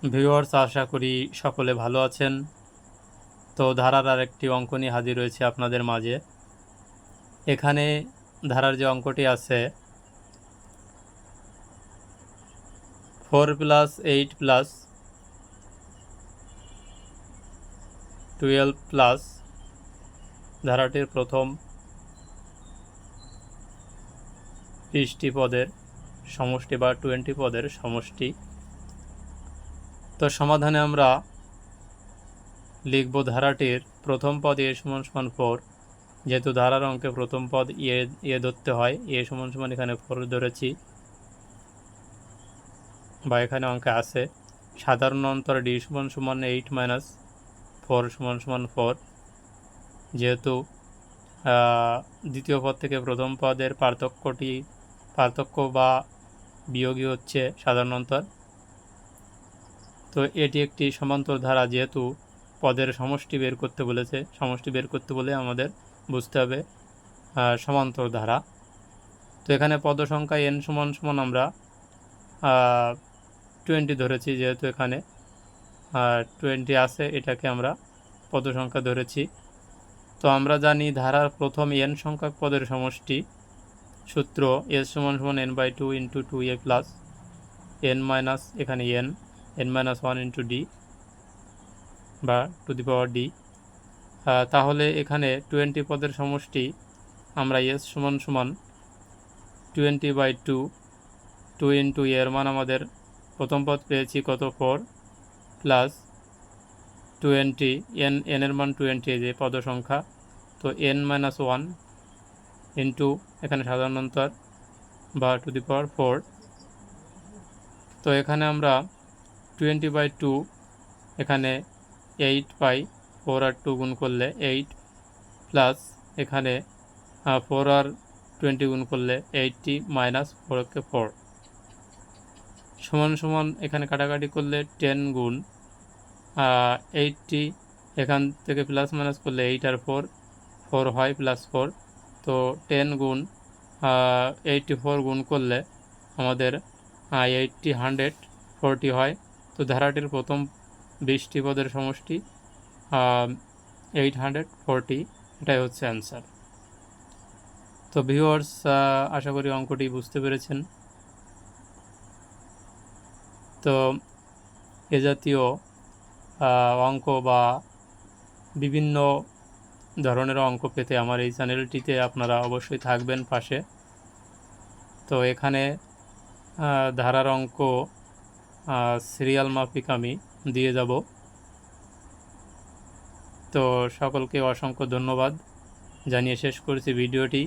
Viewers, আশা করি সকলে ভালো আছেন। তো ধারার আরেকটি অঙ্ক নিয়ে হাজির রয়েছে আপনাদের মাঝে। এখানে ধারার যে অঙ্কটি আছে 4+8+12 ধারাটির প্রথম 20টি পদের সমষ্টি বা 20 পদের সমষ্টি। তো সমাধানে আমরা লিখব ধারাটির প্রথম পদ a = 4। যেহেতু ধারার অঙ্কে প্রথম পদ এ ধরতে হয়, a = এখানে 4 ধরেছি বা এখানে অঙ্কে আছে। সাধারণ অন্তর d = 8 - 4 = 4। যেহেতু দ্বিতীয় পদ থেকে প্রথম পদের পার্থক্য বা বিয়োগই হচ্ছে সাধারণ অন্তর। তো এটি একটি সমান্তর ধারা। যেহেতু পদের সমষ্টি বের করতে বলেছে, সমষ্টি বের করতে বলে আমাদের বুঝতে হবে সমান্তর ধারা। তো এখানে পদ সংখ্যা n = আমরা 20 ধরেছি। যেহেতু এখানে 20 আছে, এটাকে আমরা পদ সংখ্যা ধরেছি। তো আমরা জানি ধারার প্রথম n সংখ্যক পদের সমষ্টি সূত্র s = n/2 × 2a plus n minus এখানে n-1 × d বা টু দি পাওয়ার d। তাহলে এখানে 20 পদের সমষ্টি আমরা s = 20/2, 2 × এর মান আমাদের প্রথম পদ পেয়েছি কত, 4 প্লাস 20 n এর মান 20, যে পদ সংখ্যা। তো n-1 ইন্টু এখানে সাধারণ অন্তর বা টু দি পাওয়ার 4। তো এখানে আমরা 20/2 এখানে 8 পাই, 4 আর 2 গুণ করলে 8 প্লাস এখানে 4 আর 20 গুণ করলে 80 মাইনাস 4কে 4 সমান এখানে কাটাকাটি করলে 10 গুণ 80, এখান থেকে প্লাস মাইনাস করলে 8 আর 4 হয় প্লাস 4। তো 10 গুণ 84 গুণ করলে আমাদের 80 140 হয়। তো ধারাটির প্রথম 20টি পদের সমষ্টি 840, এটাই হচ্ছে অ্যান্সার। তো ভিউয়ার্স, আশা করি অঙ্কটি বুঝতে পেরেছেন। তো এ জাতীয় অঙ্ক বা বিভিন্ন ধরনের অঙ্ক পেতে আমার এই চ্যানেলটিতে আপনারা অবশ্যই থাকবেন পাশে। তো এখানে ধারার অঙ্ক সিরিয়াল মাফিক আমি দিয়ে যাব। তো সকলকে অসংখ্য ধন্যবাদ জানিয়ে শেষ করেছি ভিডিওটি।